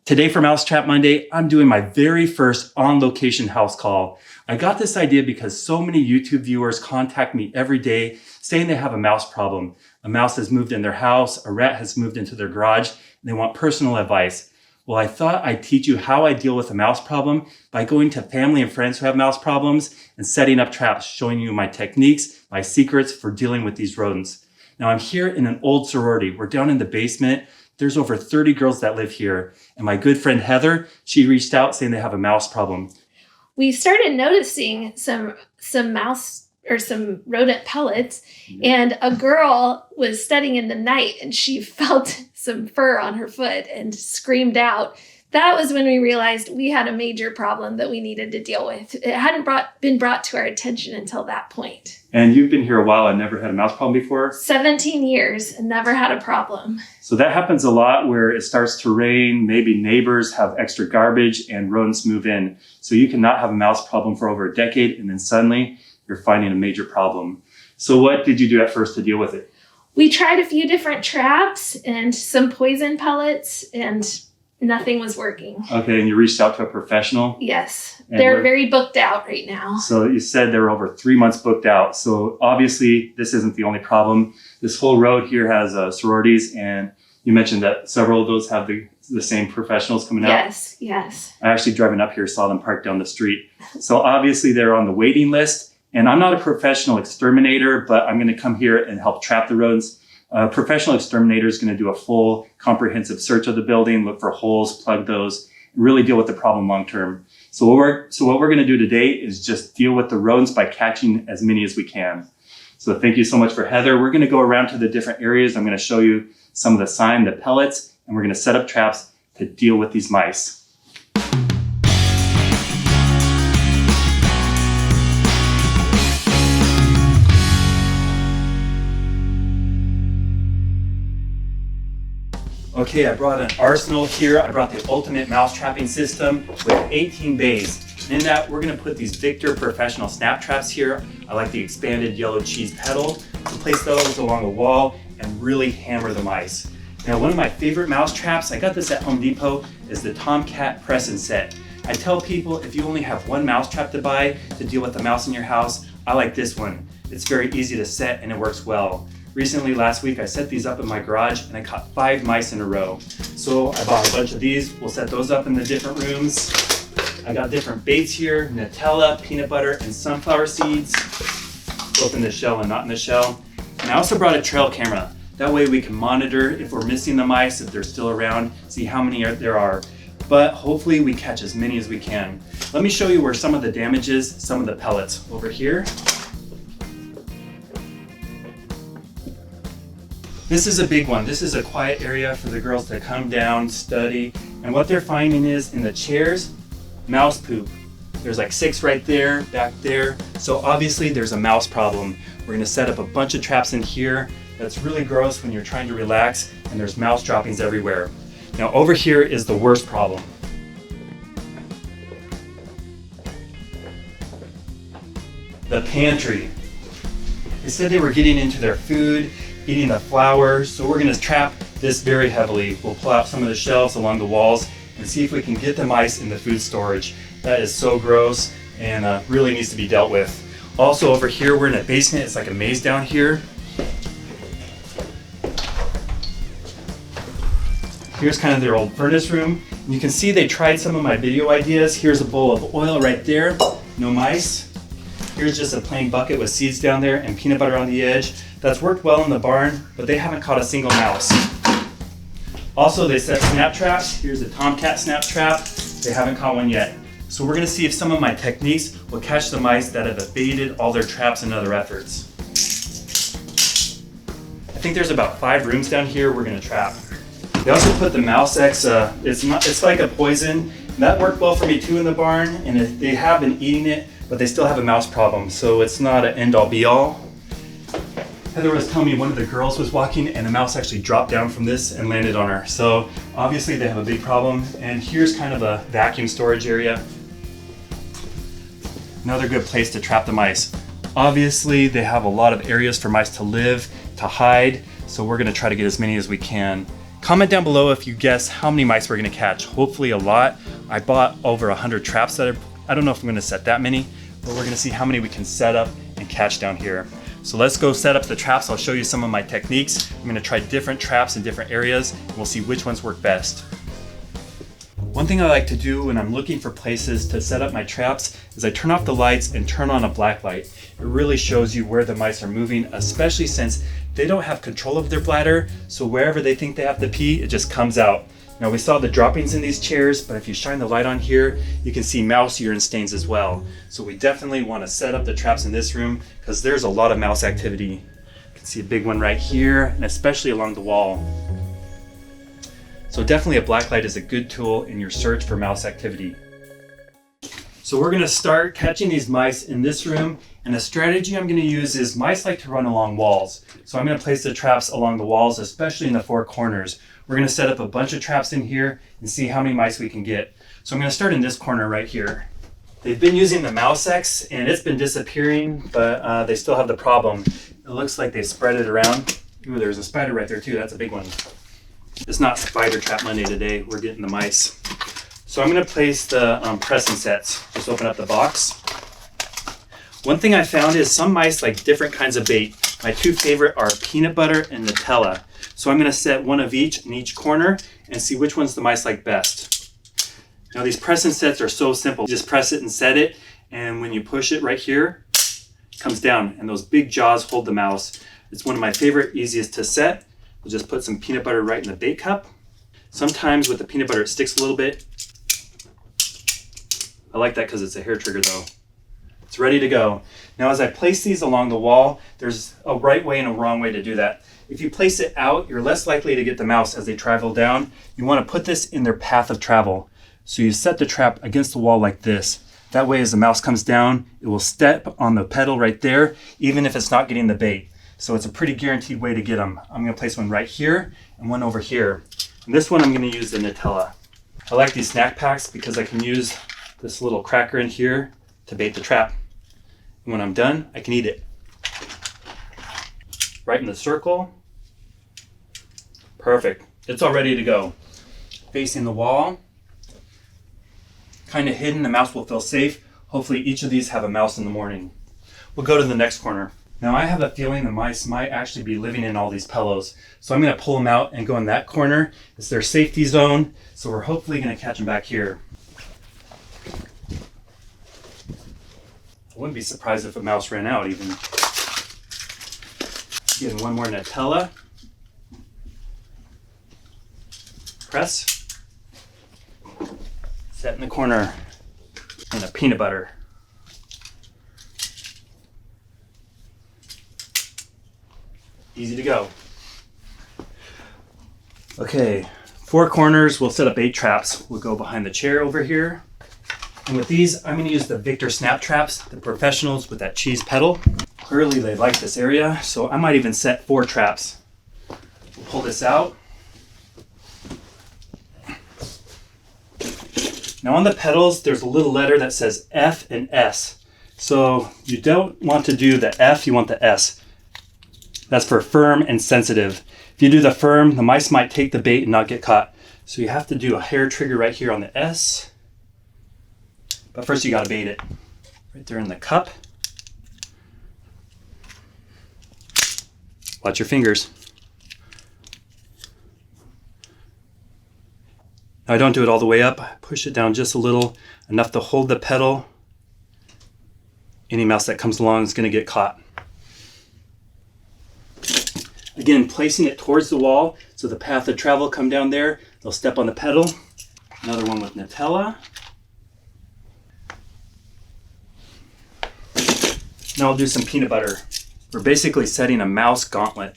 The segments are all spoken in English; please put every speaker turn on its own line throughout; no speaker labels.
Today for Mousetrap Monday, I'm doing my very first on-location house call. I got this idea because so many YouTube viewers contact me every day saying they have a mouse problem. A mouse has moved in their house, a rat has moved into their garage, and they want personal advice. Well, I thought I'd teach you how I deal with a mouse problem by going to family and friends who have mouse problems and setting up traps, showing you my techniques, my secrets for dealing with these rodents. Now I'm here in an old sorority. We're down in the basement. There's over 30 girls that live here. And my good friend Heather, she reached out saying they have a mouse problem.
We started noticing some mouse or some rodent pellets, and a girl was studying in the night and she felt some fur on her foot and screamed out. That was when we realized we had a major problem that we needed to deal with. It hadn't been brought to our attention until that point.
And you've been here a while and never had a mouse problem before?
17 years and never had a problem.
So that happens a lot where it starts to rain, maybe neighbors have extra garbage and rodents move in. So you cannot have a mouse problem for over a decade and then suddenly you're finding a major problem. So what did you do at first to deal with it?
We tried a few different traps and some poison pellets, and nothing was working.
Okay, and you reached out to a professional?
Yes, they're very booked out right now.
So you said they were over 3 months booked out. So obviously this isn't the only problem. This whole road here has sororities, and you mentioned that several of those have the same professionals coming out.
Yes.
I actually driving up here saw them parked down the street. So obviously they're on the waiting list, and I'm not a professional exterminator, but I'm going to come here and help trap the rodents. A professional exterminator is going to do a full comprehensive search of the building, look for holes, plug those, and really deal with the problem long term. So what we're going to do today is just deal with the rodents by catching as many as we can. So thank you so much for Heather. We're going to go around to the different areas. I'm going to show you some of the sign, the pellets, and we're going to set up traps to deal with these mice. Okay, I brought an arsenal here. I brought the ultimate mouse trapping system with 18 bays. And in that, we're gonna put these Victor professional snap traps here. I like the expanded yellow cheese pedal to place those along the wall and really hammer the mice. Now, one of my favorite mouse traps, I got this at Home Depot, is the Tomcat press and set. I tell people if you only have one mouse trap to buy to deal with the mouse in your house, I like this one. It's very easy to set and it works well. Recently, last week, I set these up in my garage and I caught 5 mice in a row. So I bought a bunch of these. We'll set those up in the different rooms. I got different baits here, Nutella, peanut butter, and sunflower seeds, both in the shell and not in the shell. And I also brought a trail camera. That way we can monitor if we're missing the mice, if they're still around, see how many there are. But hopefully we catch as many as we can. Let me show you where some of the damage is, some of the pellets. Over here. This is a big one. This is a quiet area for the girls to come down, study. And what they're finding is in the chairs, mouse poop. There's like 6 right there, back there. So obviously there's a mouse problem. We're gonna set up a bunch of traps in here. That's really gross when you're trying to relax and there's mouse droppings everywhere. Now over here is the worst problem. The pantry. They said they were getting into their food, eating the flour, so we're gonna trap this very heavily. We'll pull out some of the shelves along the walls and see if we can get the mice in the food storage. That is so gross and really needs to be dealt with. Also over here, we're in a basement. It's like a maze down here. Here's kind of their old furnace room. And you can see they tried some of my video ideas. Here's a bowl of oil right there, no mice. Here's just a plain bucket with seeds down there and peanut butter on the edge. That's worked well in the barn, but they haven't caught a single mouse. Also, they set snap traps. Here's a Tomcat snap trap. They haven't caught one yet. So we're gonna see if some of my techniques will catch the mice that have evaded all their traps and other efforts. I think there's about 5 rooms down here we're gonna trap. They also put the Mouse X, it's like a poison. That worked well for me too in the barn, and they have been eating it, but they still have a mouse problem, so it's not an end-all be-all. Heather was telling me one of the girls was walking and a mouse actually dropped down from this and landed on her. So obviously they have a big problem. And here's kind of a vacuum storage area. Another good place to trap the mice. Obviously they have a lot of areas for mice to live, to hide. So we're gonna try to get as many as we can. Comment down below if you guess how many mice we're gonna catch. Hopefully a lot. I bought over 100 traps that I don't know if I'm gonna set that many, but we're gonna see how many we can set up and catch down here. So let's go set up the traps. I'll show you some of my techniques. I'm gonna try different traps in different areas, and we'll see which ones work best. One thing I like to do when I'm looking for places to set up my traps is I turn off the lights and turn on a black light. It really shows you where the mice are moving, especially since they don't have control of their bladder, so wherever they think they have to pee, it just comes out. Now we saw the droppings in these chairs, but if you shine the light on here, you can see mouse urine stains as well. So we definitely want to set up the traps in this room because there's a lot of mouse activity. You can see a big one right here, and especially along the wall. So definitely a black light is a good tool in your search for mouse activity. So we're gonna start catching these mice in this room, and the strategy I'm gonna use is mice like to run along walls. So I'm gonna place the traps along the walls, especially in the four corners. We're gonna set up a bunch of traps in here and see how many mice we can get. So I'm gonna start in this corner right here. They've been using the Mouse X and it's been disappearing, but they still have the problem. It looks like they spread it around. Ooh, there's a spider right there too, that's a big one. It's not Spider Trap Monday today, we're getting the mice. So I'm gonna place the pressing sets. Just open up the box. One thing I found is some mice like different kinds of bait. My two favorite are peanut butter and Nutella. So I'm gonna set one of each in each corner and see which ones the mice like best. Now these pressing sets are so simple. You just press it and set it, and when you push it right here, it comes down, and those big jaws hold the mouse. It's one of my favorite, easiest to set. We'll just put some peanut butter right in the bait cup. Sometimes with the peanut butter it sticks a little bit. I like that because it's a hair trigger though. It's ready to go. Now as I place these along the wall, there's a right way and a wrong way to do that. If you place it out, you're less likely to get the mouse as they travel down. You want to put this in their path of travel. So you set the trap against the wall like this. That way as the mouse comes down, it will step on the pedal right there, even if it's not getting the bait. So it's a pretty guaranteed way to get them. I'm gonna place one right here and one over here. And this one I'm gonna use the Nutella. I like these snack packs because I can use this little cracker in here to bait the trap. And when I'm done, I can eat it. Right in the circle. Perfect. It's all ready to go. Facing the wall. Kind of hidden, the mouse will feel safe. Hopefully each of these have a mouse in the morning. We'll go to the next corner. Now I have a feeling the mice might actually be living in all these pillows. So I'm gonna pull them out and go in that corner. It's their safety zone. So we're hopefully gonna catch them back here. I wouldn't be surprised if a mouse ran out even. Getting one more Nutella. Press. Set in the corner. And a peanut butter. Easy to go. Okay, 4 corners, we'll set up 8 traps. We'll go behind the chair over here. And with these, I'm gonna use the Victor snap traps, the professionals with that cheese pedal. Clearly they like this area, so I might even set 4 traps. We'll pull this out. Now on the pedals, there's a little letter that says F and S. So you don't want to do the F, you want the S. That's for firm and sensitive. If you do the firm, the mice might take the bait and not get caught. So you have to do a hair trigger right here on the S. But first you gotta bait it. Right there in the cup. Watch your fingers. Now I don't do it all the way up. I push it down just a little, enough to hold the pedal. Any mouse that comes along is gonna get caught. Again, placing it towards the wall, so the path of travel come down there. They'll step on the pedal. Another one with Nutella. Now I'll do some peanut butter. We're basically setting a mouse gauntlet.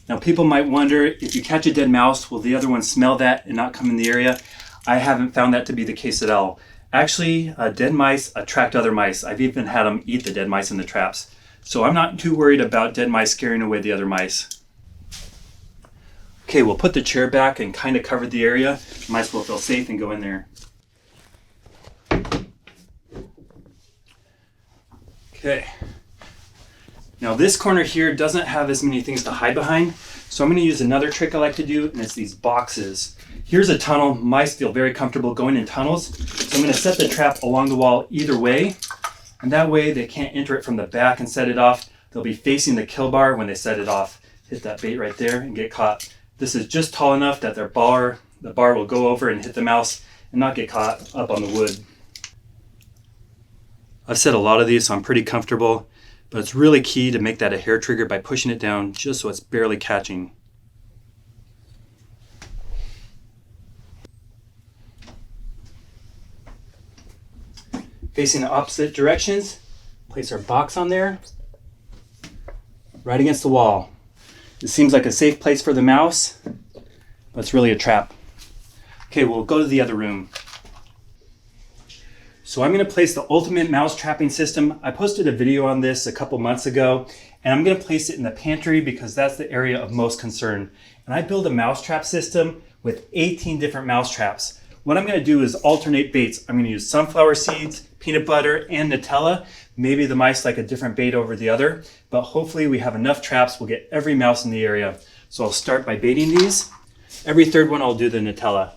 Now people might wonder, if you catch a dead mouse, will the other one smell that and not come in the area? I haven't found that to be the case at all. Actually, dead mice attract other mice. I've even had them eat the dead mice in the traps. So I'm not too worried about dead mice scaring away the other mice. Okay, we'll put the chair back and kind of cover the area. The mice will feel safe and go in there. Okay. Now this corner here doesn't have as many things to hide behind, so I'm going to use another trick I like to do, and it's these boxes. Here's a tunnel. Mice feel very comfortable going in tunnels, so I'm going to set the trap along the wall either way, and that way they can't enter it from the back and set it off. They'll be facing the kill bar when they set it off. Hit that bait right there and get caught. This is just tall enough that the bar will go over and hit the mouse and not get caught up on the wood. I've set a lot of these, so I'm pretty comfortable. But it's really key to make that a hair trigger by pushing it down just so it's barely catching. Facing the opposite directions, place our box on there, right against the wall. It seems like a safe place for the mouse, but it's really a trap. Okay, we'll go to the other room. So I'm going to place the ultimate mouse trapping system. I posted a video on this a couple months ago, and I'm going to place it in the pantry because that's the area of most concern. And I built a mouse trap system with 18 different mouse traps. What I'm going to do is alternate baits. I'm going to use sunflower seeds, peanut butter, and Nutella. Maybe the mice like a different bait over the other, but hopefully we have enough traps. We'll get every mouse in the area. So I'll start by baiting these. Every third one I'll do the Nutella.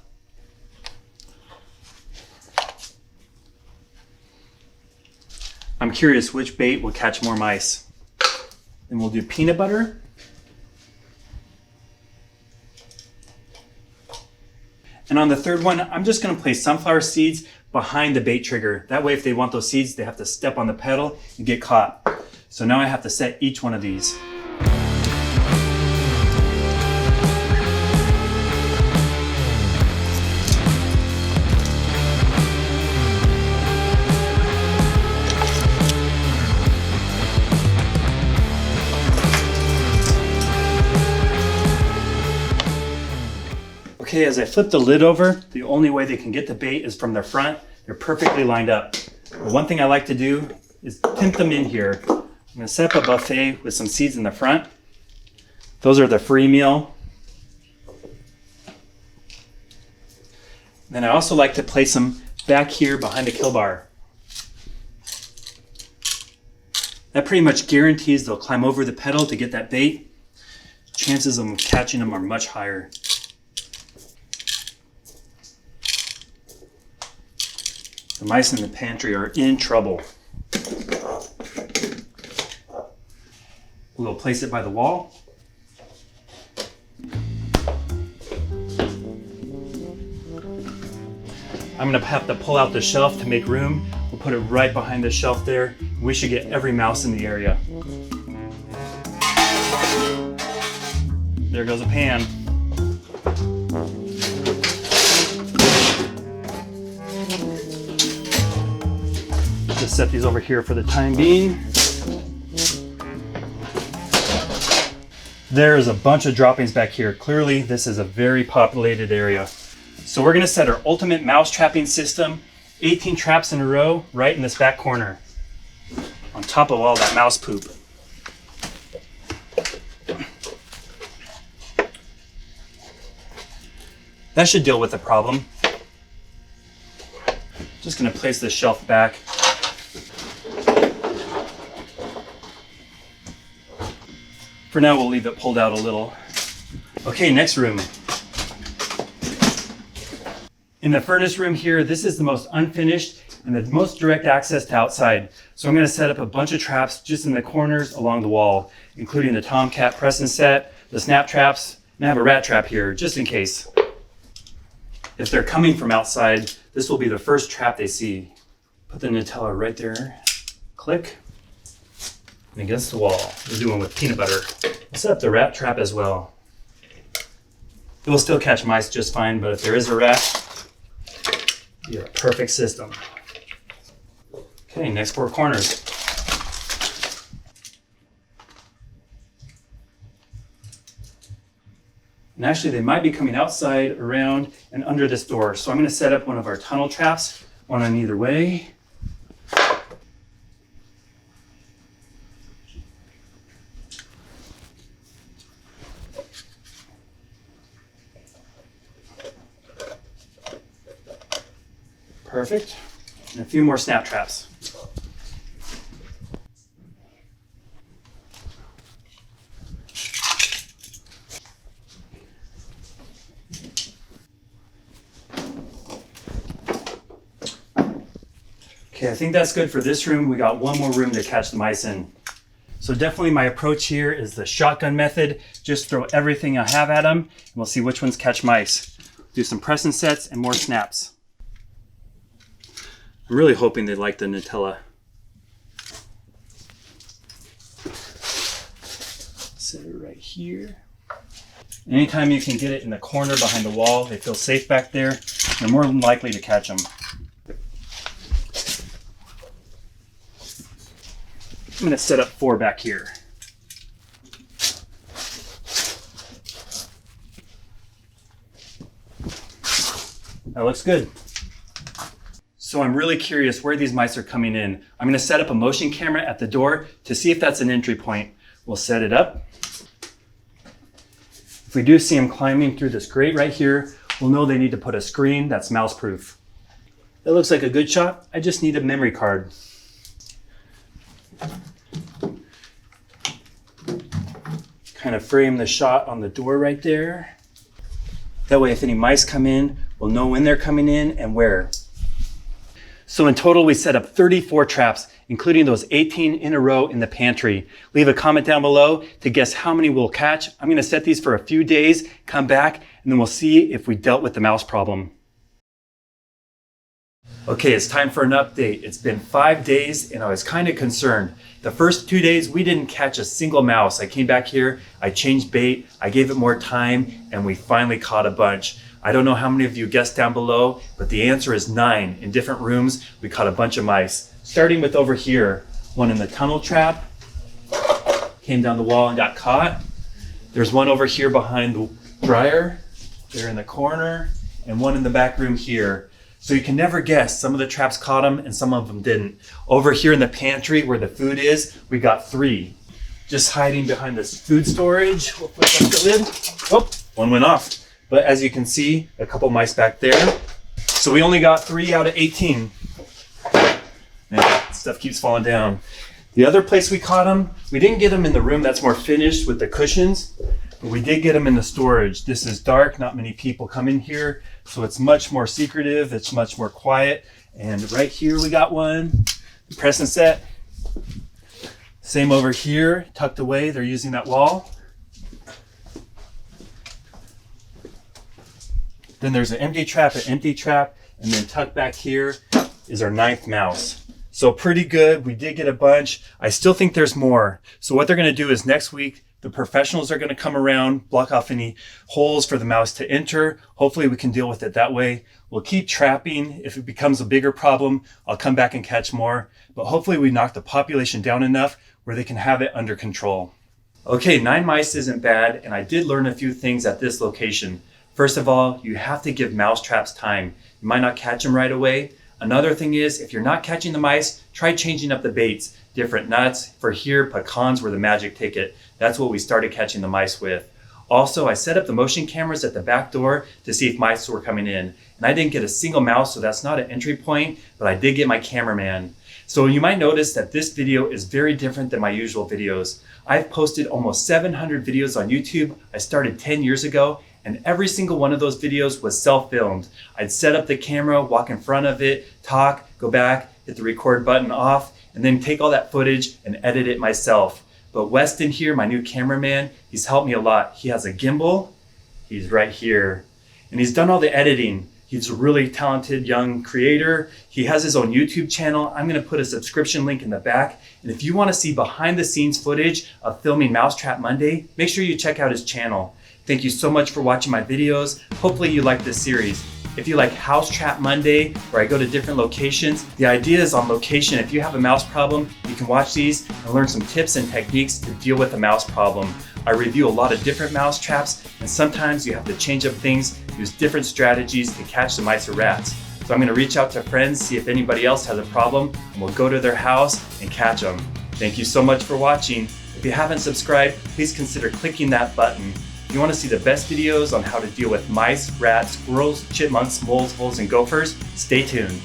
I'm curious which bait will catch more mice. Then we'll do peanut butter. And on the third one, I'm just going to place sunflower seeds behind the bait trigger. That way, if they want those seeds, they have to step on the pedal and get caught. So now I have to set each one of these. Okay, as I flip the lid over, the only way they can get the bait is from the front. They're perfectly lined up. But one thing I like to do is tempt them in here. I'm going to set up a buffet with some seeds in the front. Those are the free meal. Then I also like to place them back here behind the kill bar. That pretty much guarantees they'll climb over the pedal to get that bait. Chances of catching them are much higher. The mice in the pantry are in trouble. We'll place it by the wall. I'm going to have to pull out the shelf to make room. We'll put it right behind the shelf there. We should get every mouse in the area. There goes a pan. Just set these over here for the time being. There's a bunch of droppings back here. Clearly, this is a very populated area. So we're gonna set our ultimate mouse trapping system, 18 traps in a row, right in this back corner, on top of all that mouse poop. That should deal with the problem. Just gonna place this shelf back. For now, we'll leave it pulled out a little. Okay, next room. In the furnace room here, this is the most unfinished and the most direct access to outside. So I'm gonna set up a bunch of traps just in the corners along the wall, including the Tomcat press and set, the snap traps, and I have a rat trap here, just in case. If they're coming from outside, this will be the first trap they see. Put the Nutella right there, click, and against the wall. We'll do one with peanut butter. We'll set up the rat trap as well. It will still catch mice just fine, but if there is a rat, it'll be a perfect system. Okay, next four corners. And actually, they might be coming outside, around, and under this door. So I'm going to set up one of our tunnel traps, one on either way. Perfect. And a few more snap traps. Okay, I think that's good for this room. We got one more room to catch the mice in. So definitely my approach here is the shotgun method. Just throw everything I have at them and we'll see which ones catch mice. Do some press and sets and more snaps. I'm really hoping they like the Nutella. Set it right here. Anytime you can get it in the corner behind the wall, they feel safe back there. They're more likely to catch them. I'm gonna set up 4 back here. That looks good. So I'm really curious where these mice are coming in. I'm gonna set up a motion camera at the door to see if that's an entry point. We'll set it up. If we do see them climbing through this grate right here, we'll know they need to put a screen that's mouse proof. That looks like a good shot. I just need a memory card. Kind of frame the shot on the door right there. That way if any mice come in, we'll know when they're coming in and where. So in total, we set up 34 traps, including those 18 in a row in the pantry. Leave a comment down below to guess how many we'll catch. I'm gonna set these for a few days, come back, and then we'll see if we dealt with the mouse problem. Okay, it's time for an update. It's been 5 days and I was kind of concerned. The first 2 days, we didn't catch a single mouse. I came back here, I changed bait, I gave it more time, and we finally caught a bunch. I don't know how many of you guessed down below, but the answer is 9. In different rooms, we caught a bunch of mice. Starting with over here, one in the tunnel trap, came down the wall and got caught. There's one over here behind the dryer, there in the corner, and one in the back room here. So you can never guess. Some of the traps caught them and some of them didn't. Over here in the pantry where the food is, we got 3. Just hiding behind this food storage. We'll put back the lid. Oh, one went off. But as you can see, a couple mice back there. So we only got 3 out of 18. Man, stuff keeps falling down. The other place we caught them, we didn't get them in the room that's more finished with the cushions, but we did get them in the storage. This is dark, not many people come in here, so it's much more secretive, it's much more quiet. And right here we got one, press and set. Same over here, tucked away, they're using that wall. Then there's an empty trap, and then tucked back here is our 9th mouse. So pretty good, we did get a bunch. I still think there's more. So what they're gonna do is next week, the professionals are gonna come around, block off any holes for the mouse to enter. Hopefully we can deal with it that way. We'll keep trapping. If it becomes a bigger problem, I'll come back and catch more. But hopefully we knock the population down enough where they can have it under control. Okay, 9 mice isn't bad, and I did learn a few things at this location. First of all, you have to give mouse traps time. You might not catch them right away. Another thing is, if you're not catching the mice, try changing up the baits. Different nuts. For here, pecans were the magic ticket. That's what we started catching the mice with. Also, I set up the motion cameras at the back door to see if mice were coming in. And I didn't get a single mouse, so that's not an entry point, but I did get my cameraman. So you might notice that this video is very different than my usual videos. I've posted almost 700 videos on YouTube. I started 10 years ago, and every single one of those videos was self-filmed. I'd set up the camera, walk in front of it, talk, go back, hit the record button off, and then take all that footage and edit it myself. But Weston here, my new cameraman, he's helped me a lot. He has a gimbal, he's right here, and he's done all the editing. He's a really talented young creator. He has his own YouTube channel. I'm gonna put a subscription link in the back. And if you wanna see behind the scenes footage of filming Mousetrap Monday, make sure you check out his channel. Thank you so much for watching my videos. Hopefully you like this series. If you like House Trap Monday, where I go to different locations, the idea is on location. If you have a mouse problem, you can watch these and learn some tips and techniques to deal with a mouse problem. I review a lot of different mouse traps, and sometimes you have to change up things, use different strategies to catch the mice or rats. So I'm gonna reach out to friends, see if anybody else has a problem, and we'll go to their house and catch them. Thank you so much for watching. If you haven't subscribed, please consider clicking that button. If you want to see the best videos on how to deal with mice, rats, squirrels, chipmunks, moles, voles, and gophers, stay tuned.